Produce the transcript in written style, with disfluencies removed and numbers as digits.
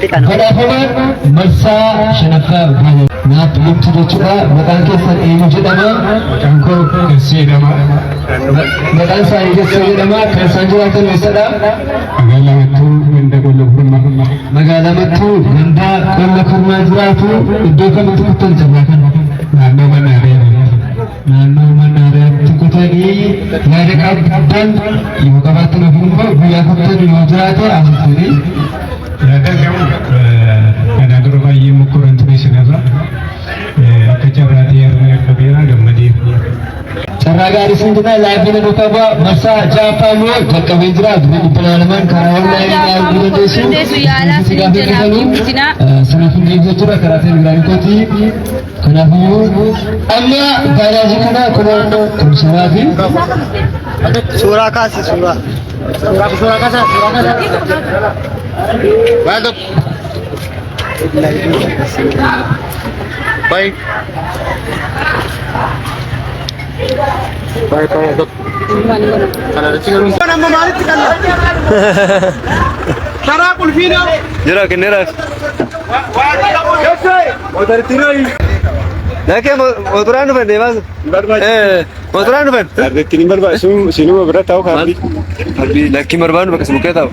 مرسا شنفا نات لمت جتشا مكان كيسن إيمو جدما كانكو كسيدما مكان ساي كسيدما كسانجرات المسدا مغالمتو من دقول لكم مغالمتو من دا كل لكم جراتو الدوكا متكتن جباكا نانو مناري تكتني نارك أبدان يوكبات نفنفا بيا كتن يوجراتو أمسوري أنا أقرب أي مكورن تبيسنا كجراتي أنا كبيرة جمدي. Saragari sendiri lagi menukaba masa japa mu jaka hijrah dengan pengalaman karawang lain yang Indonesia. Jika kita lalu, semakin jauh curah kerana negara koti, kenapa mu? Amma pada jika kita kumsarafi. Surah kasih surah. Surah kasih. Baik. Baik. Baik dok. Kalau tinggal nama mari tinggal. Cara kulfina. Jera kenera. Mau dari tirai. Nak motoran tu dewas. Motoran tu. Ada kini berba sini berapa tahu kan? Habis laki merban bekas muka tahu.